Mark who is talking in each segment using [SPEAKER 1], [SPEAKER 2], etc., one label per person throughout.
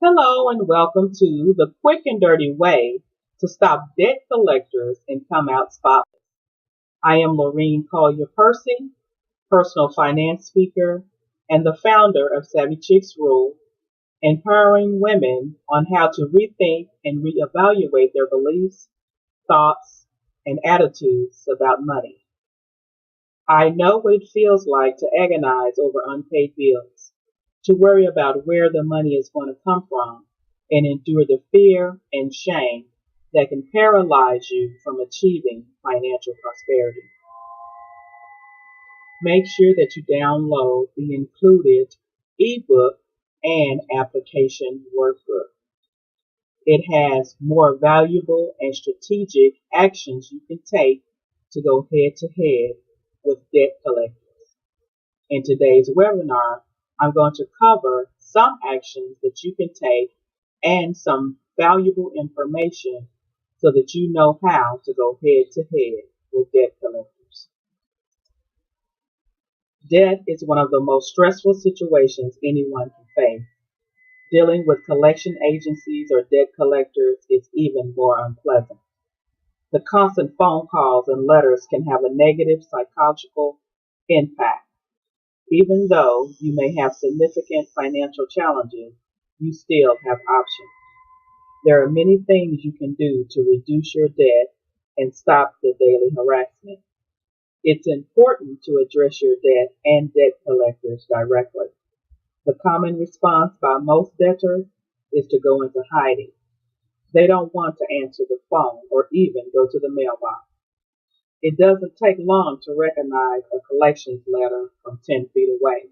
[SPEAKER 1] Hello and welcome to the quick and dirty way to stop debt collectors and come out spotless. I am Laureen Collier Percy, personal finance speaker and the founder of Savvy Chicks Rule, empowering women on how to rethink and reevaluate their beliefs, thoughts, and attitudes about money. I know what it feels like to agonize over unpaid bills, to worry about where the money is going to come from, and endure the fear and shame that can paralyze you from achieving financial prosperity. Make sure that you download the included ebook and application workbook. It has more valuable and strategic actions you can take to go head to head with debt collectors. In today's webinar, I'm going to cover some actions that you can take and some valuable information so that you know how to go head to head with debt collectors. Debt is one of the most stressful situations anyone can face. Dealing with collection agencies or debt collectors is even more unpleasant. The constant phone calls and letters can have a negative psychological impact. Even though you may have significant financial challenges, you still have options. There are many things you can do to reduce your debt and stop the daily harassment. It's important to address your debt and debt collectors directly. The common response by most debtors is to go into hiding. They don't want to answer the phone or even go to the mailbox. It doesn't take long to recognize a collections letter from 10 feet away.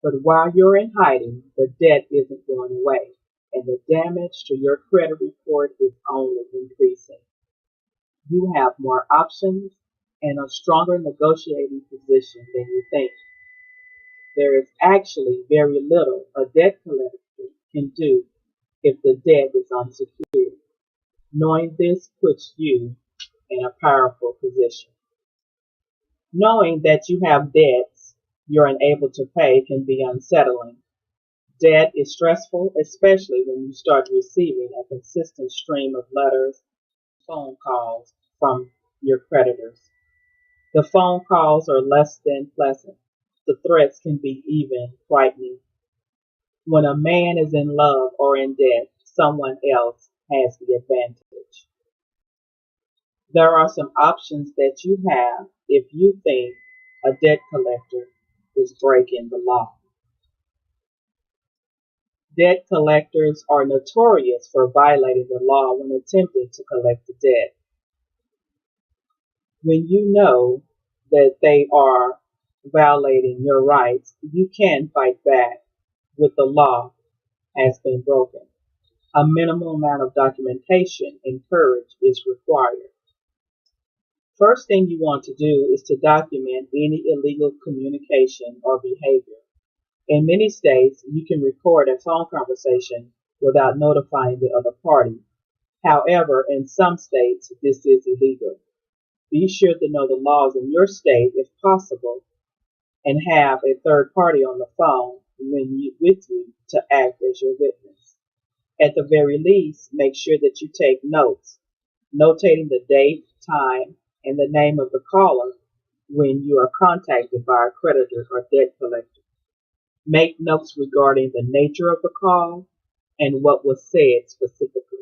[SPEAKER 1] But while you're in hiding, the debt isn't going away, and the damage to your credit report is only increasing. You have more options and a stronger negotiating position than you think. There is actually very little a debt collector can do if the debt is unsecured. Knowing this puts you in a powerful position. Knowing that you have debts you're unable to pay can be unsettling. Debt is stressful, especially when you start receiving a consistent stream of letters, phone calls from your creditors. The phone calls are less than pleasant. The threats can be even frightening. When a man is in love or in debt, someone else has the advantage. There are some options that you have if you think a debt collector is breaking the law. Debt collectors are notorious for violating the law when attempting to collect the debt. When you know that they are violating your rights, you can fight back with the law has been broken. A minimal amount of documentation and courage is required. First thing you want to do is to document any illegal communication or behavior. In many states, you can record a phone conversation without notifying the other party. However, in some states, this is illegal. Be sure to know the laws in your state if possible and have a third party on the phone with you to act as your witness. At the very least, make sure that you take notes, notating the date, time, and the name of the caller when you are contacted by a creditor or debt collector. Make notes regarding the nature of the call and what was said specifically.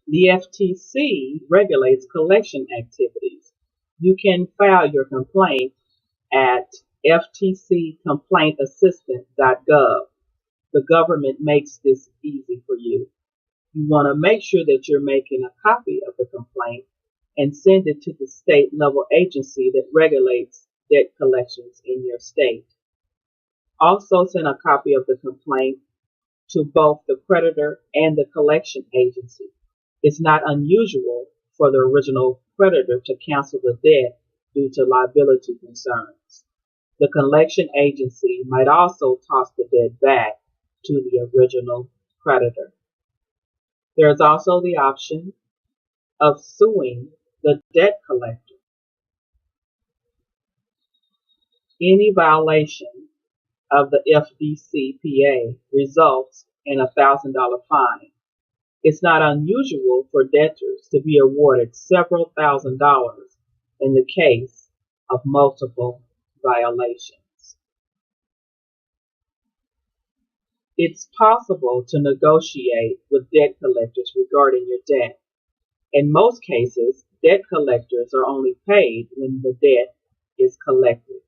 [SPEAKER 1] The FTC regulates collection activities. You can file your complaint at ftccomplaintassistant.gov. The government makes this easy for you. You want to make sure that you're making a copy of the complaint and send it to the state level agency that regulates debt collections in your state. Also send a copy of the complaint to both the creditor and the collection agency. It's not unusual for the original creditor to cancel the debt due to liability concerns. The collection agency might also toss the debt back to the original creditor. There is also the option of suing the debt collector. Any violation of the FDCPA results and a $1,000 fine. It's not unusual for debtors to be awarded several $1,000s in the case of multiple violations. It's possible to negotiate with debt collectors regarding your debt. In most cases, debt collectors are only paid when the debt is collected.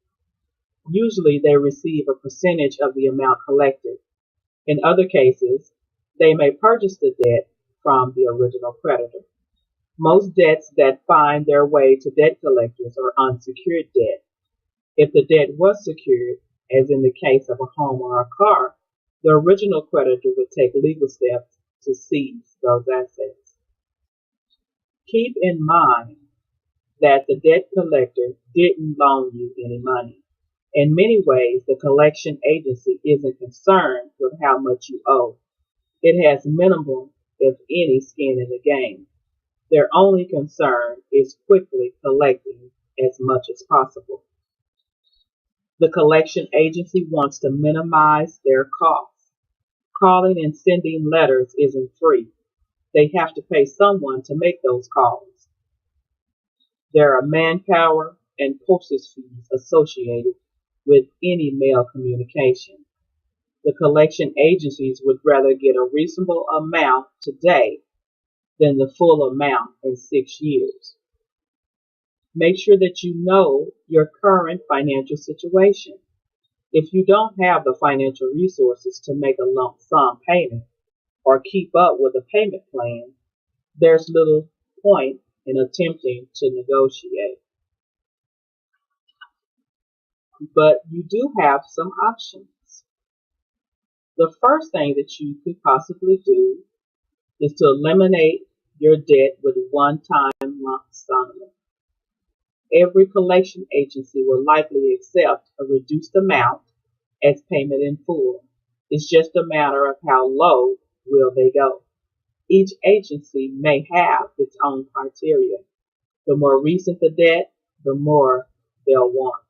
[SPEAKER 1] Usually they receive a percentage of the amount collected. In other cases, they may purchase the debt from the original creditor. Most debts that find their way to debt collectors are unsecured debt. If the debt was secured, as in the case of a home or a car, the original creditor would take legal steps to seize those assets. Keep in mind that the debt collector didn't loan you any money. In many ways, the collection agency isn't concerned with how much you owe. It has minimal, if any, skin in the game. Their only concern is quickly collecting as much as possible. The collection agency wants to minimize their costs. Calling and sending letters isn't free. They have to pay someone to make those calls. There are manpower and postage fees associated with any mail communication. The collection agencies would rather get a reasonable amount today than the full amount in 6 years. Make sure that you know your current financial situation. If you don't have the financial resources to make a lump sum payment or keep up with a payment plan, there's little point in attempting to negotiate. But you do have some options. The first thing that you could possibly do is to eliminate your debt with one-time lump sum. Every collection agency will likely accept a reduced amount as payment in full. It's just a matter of how low will they go. Each agency may have its own criteria. The more recent the debt, the more they'll want.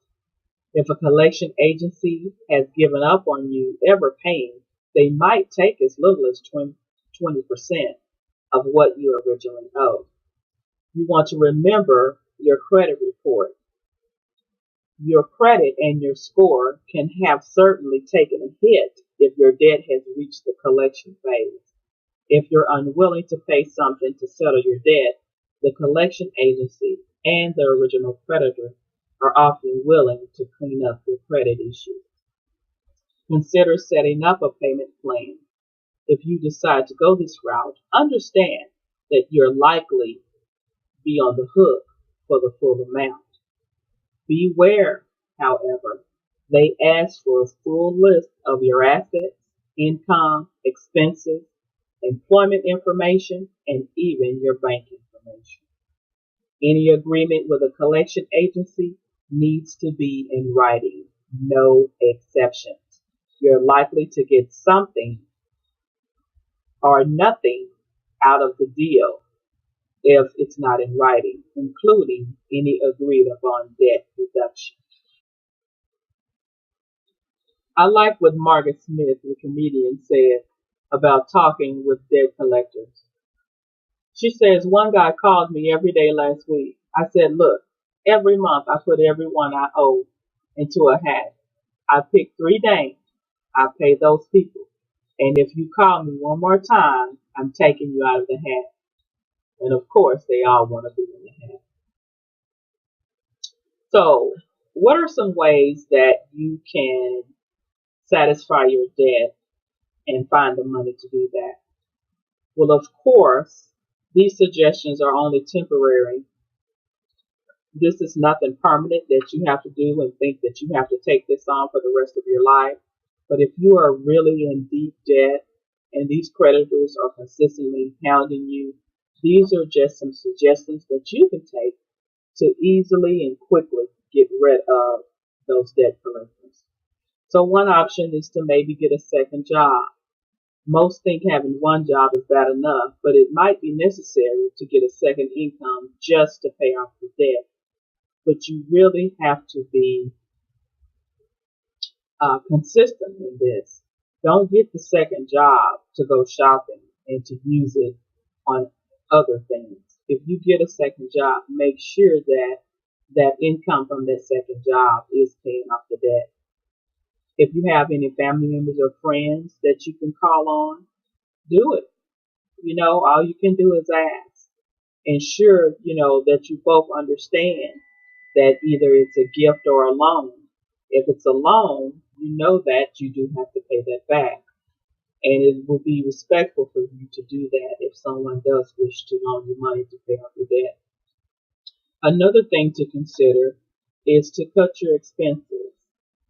[SPEAKER 1] If a collection agency has given up on you ever paying, they might take as little as 20% of what you originally owed. You want to remember your credit report. Your credit and your score can have certainly taken a hit if your debt has reached the collection phase. If you're unwilling to pay something to settle your debt, the collection agency and the original creditor are often willing to clean up your credit issues. Consider setting up a payment plan. If you decide to go this route, understand that you're likely be on the hook for the full amount. Beware, however, they ask for a full list of your assets, income, expenses, employment information, and even your bank information. Any agreement with a collection agency needs to be in writing, no exceptions. You're likely to get something or nothing out of the deal if it's not in writing, including any agreed upon debt reduction. I like what Margaret Smith, the comedian, said about talking with debt collectors. She says, one guy called me every day last week. I said, look, every month I put everyone I owe into a hat. I pick 3 names. I pay those people. And if you call me one more time, I'm taking you out of the hat. And of course, they all want to be in the hat. So, what are some ways that you can satisfy your debt and find the money to do that? Well, of course, these suggestions are only temporary. This is nothing permanent that you have to do and think that you have to take this on for the rest of your life. But if you are really in deep debt and these creditors are consistently hounding you, these are just some suggestions that you can take to easily and quickly get rid of those debt collectors. So one option is to maybe get a second job. Most think having one job is bad enough, but it might be necessary to get a second income just to pay off the debt. But you really have to be consistent in this. Don't get the second job to go shopping and to use it on other things. If you get a second job, make sure that that income from that second job is paying off the debt. If you have any family members or friends that you can call on, do it. All you can do is ask. Ensure, that you both understand that either it's a gift or a loan. If it's a loan, you know that you do have to pay that back. And it will be respectful for you to do that if someone does wish to loan you money to pay off your debt. Another thing to consider is to cut your expenses.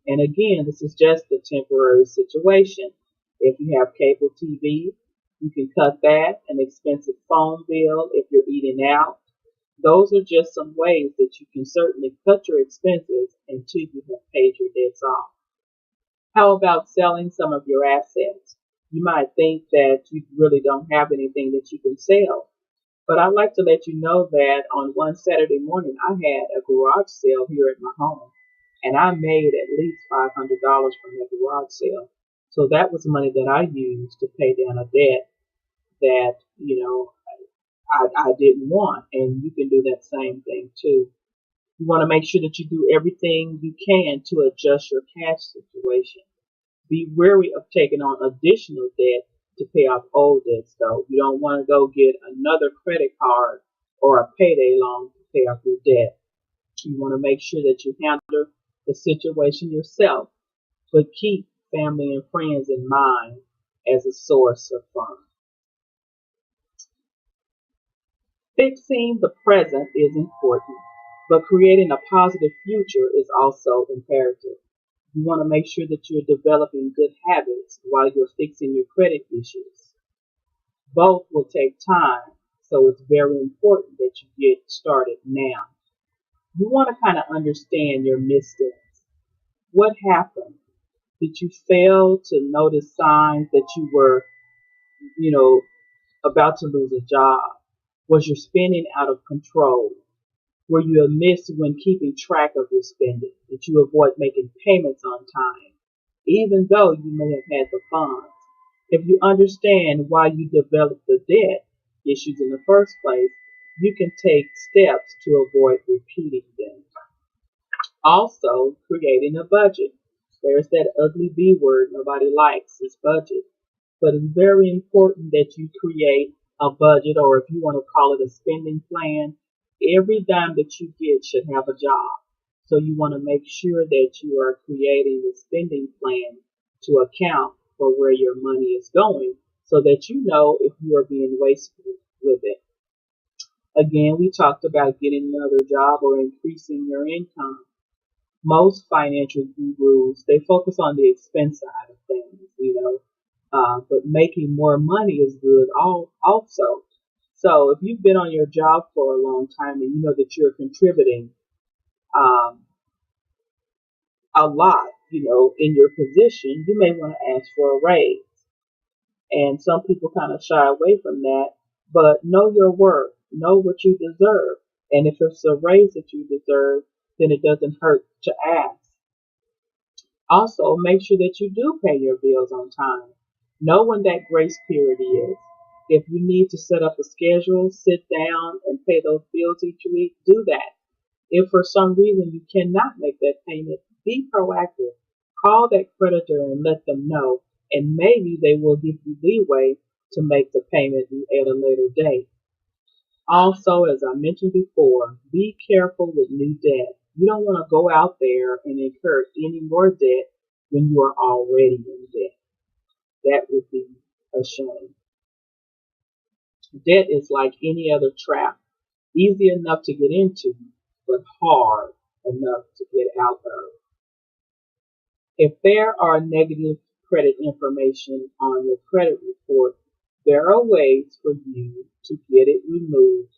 [SPEAKER 1] And again, this is just a temporary situation. If you have cable TV, you can cut that, an expensive phone bill if you're eating out. Those are just some ways that you can certainly cut your expenses until you have paid your debts off. How about selling some of your assets? You might think that you really don't have anything that you can sell, but I'd like to let you know that on one Saturday morning I had a garage sale here at my home, and I made at least $500 from that garage sale. So that was money that I used to pay down a debt that, I didn't want, and you can do that same thing too. You want to make sure that you do everything you can to adjust your cash situation. Be wary of taking on additional debt to pay off old debts, though. You don't want to go get another credit card or a payday loan to pay off your debt. You want to make sure that you handle the situation yourself, but keep family and friends in mind as a source of funds. Fixing the present is important, but creating a positive future is also imperative. You want to make sure that you're developing good habits while you're fixing your credit issues. Both will take time, so it's very important that you get started now. You want to kind of understand your missteps. What happened? Did you fail to notice signs that you were, you know, about to lose a job? Was your spending out of control? Were you amiss when keeping track of your spending? Did you avoid making payments on time, even though you may have had the funds? If you understand why you developed the debt issues in the first place, you can take steps to avoid repeating them. Also, creating a budget. There's that ugly B word nobody likes, is budget. But it's very important that you create a budget, or if you want to call it a spending plan. Every dime that you get should have a job. So you want to make sure that you are creating a spending plan to account for where your money is going so that you know if you are being wasteful with it. Again, we talked about getting another job or increasing your income. Most financial gurus, they focus on the expense side of things, but making more money is good also. So if you've been on your job for a long time and you know that you're contributing um, a lot, in your position, you may want to ask for a raise. And some people kind of shy away from that, but know your worth, know what you deserve. And if it's a raise that you deserve, then it doesn't hurt to ask. Also, make sure that you do pay your bills on time. Know when that grace period is. If you need to set up a schedule, sit down and pay those bills each week, do that. If for some reason you cannot make that payment, be proactive. Call that creditor and let them know, and maybe they will give you leeway to make the payment at a later date. Also, as I mentioned before, be careful with new debt. You don't want to go out there and incur any more debt when you are already in debt. That would be a shame. Debt is like any other trap, easy enough to get into, but hard enough to get out of. If there are negative credit information on your credit report, there are ways for you to get it removed.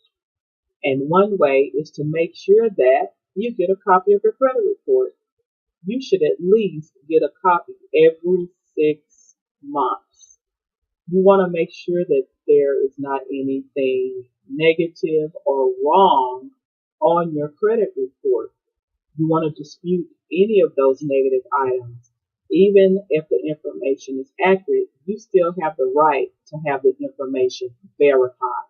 [SPEAKER 1] And one way is to make sure that you get a copy of your credit report. You should at least get a copy every 6 months. You want to make sure that there is not anything negative or wrong on your credit report. You want to dispute any of those negative items Even if the information is accurate, you still have the right to have the information verified.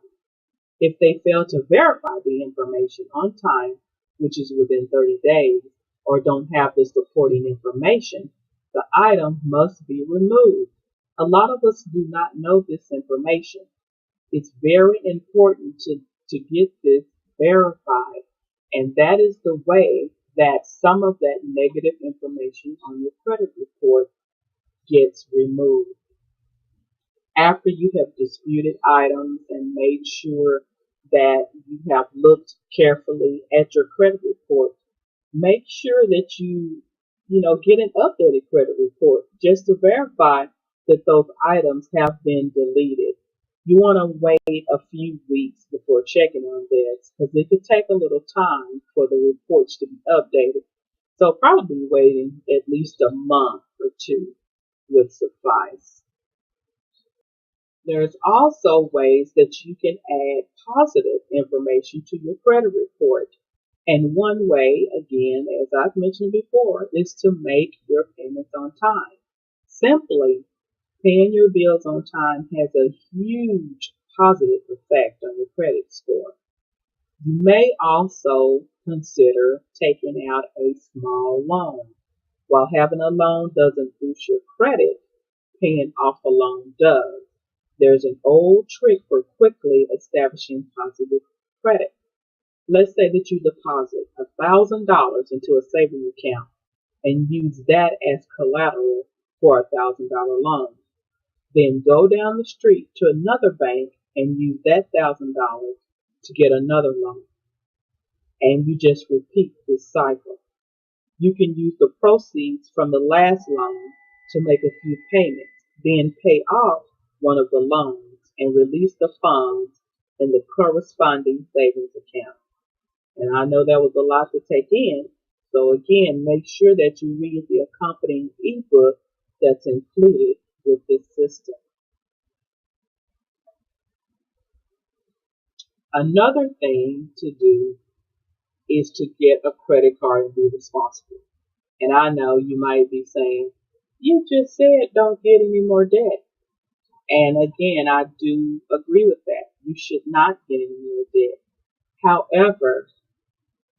[SPEAKER 1] If they fail to verify the information on time, which is within 30 days, or don't have the supporting information, the item must be removed. A lot of us do not know this information. It's very important to get this verified, and that is the way that some of that negative information on your credit report gets removed. After you have disputed items and made sure that you have looked carefully at your credit report, make sure that you get an updated credit report just to verify that those items have been deleted. You want to wait a few weeks before checking on this because it could take a little time for the reports to be updated. So probably waiting at least a month or two would suffice. There's also ways that you can add positive information to your credit report. And one way, again, as I've mentioned before, is to make your payments on time. Simply paying your bills on time has a huge positive effect on your credit score. You may also consider taking out a small loan. While having a loan doesn't boost your credit, paying off a loan does. There's an old trick for quickly establishing positive credit. Let's say that you deposit $1,000 into a savings account and use that as collateral for a $1,000 loan. Then go down the street to another bank and use that $1,000 to get another loan. And you just repeat this cycle. You can use the proceeds from the last loan to make a few payments, then pay off one of the loans and release the funds in the corresponding savings account. And I know that was a lot to take in. So again, make sure that you read the accompanying ebook that's included with this system. Another thing to do is to get a credit card and be responsible. And I know you might be saying, you just said don't get any more debt. And again, I do agree with that. You should not get any more debt. However,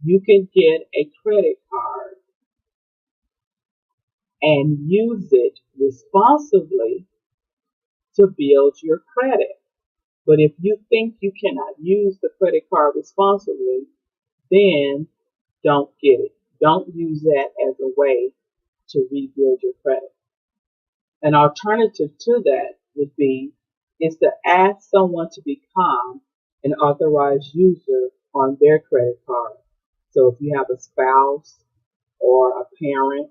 [SPEAKER 1] you can get a credit card and use it responsibly to build your credit. But if you think you cannot use the credit card responsibly, then don't get it. Don't use that as a way to rebuild your credit. An alternative to that would be is to ask someone to become an authorized user on their credit card. So if you have a spouse or a parent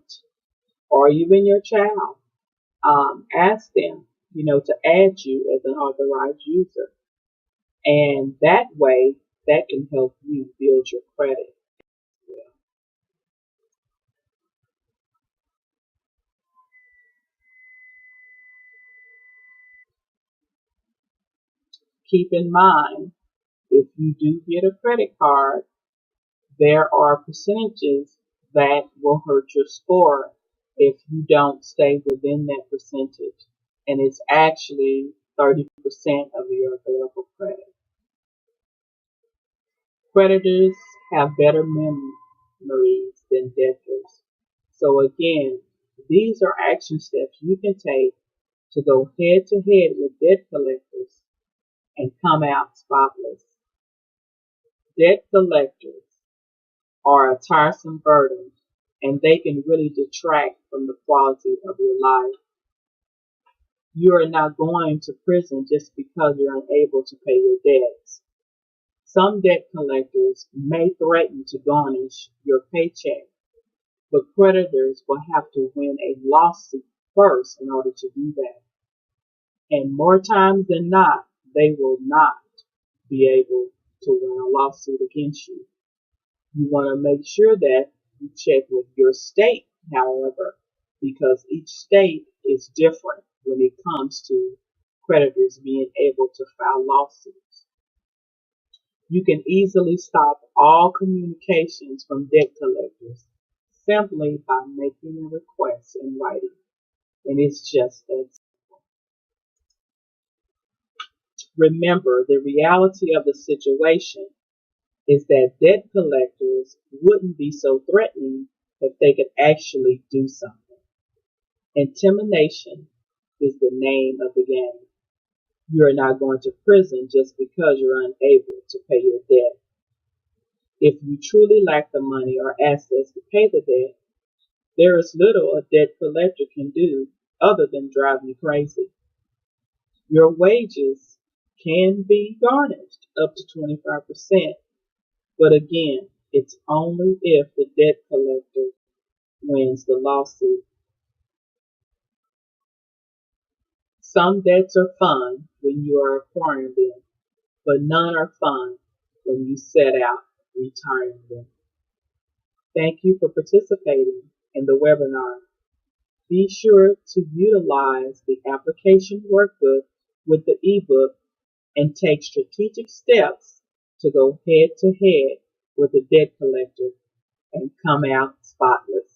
[SPEAKER 1] or even your child, ask them, to add you as an authorized user. And that way, that can help you build your credit. Yeah. Keep in mind, if you do get a credit card, there are percentages that will hurt your score if you don't stay within that percentage. And it's actually 30% of your available credit. Creditors have better memories than debtors. So again, these are action steps you can take to go head to head with debt collectors and come out spotless. Debt collectors are a tiresome burden, and they can really detract from the quality of your life. You are not going to prison just because you're unable to pay your debts. Some debt collectors may threaten to garnish your paycheck, but creditors will have to win a lawsuit first in order to do that. And more times than not, they will not be able to win a lawsuit against you. You want to make sure that you check with your state, however, because each state is different when it comes to creditors being able to file lawsuits. You can easily stop all communications from debt collectors simply by making a request in writing. And it's just that. Remember, the reality of the situation is that debt collectors wouldn't be so threatening if they could actually do something. Intimidation is the name of the game. You are not going to prison just because you're unable to pay your debt. If you truly lack the money or assets to pay the debt, there is little a debt collector can do other than drive you crazy. Your wages can be garnished up to 25%, but again, it's only if the debt collector wins the lawsuit. Some debts are fun when you are acquiring them, but none are fun when you set out retiring them. Thank you for participating in the webinar. Be sure to utilize the application workbook with the ebook and take strategic steps to go head to head with the debt collector and come out spotless.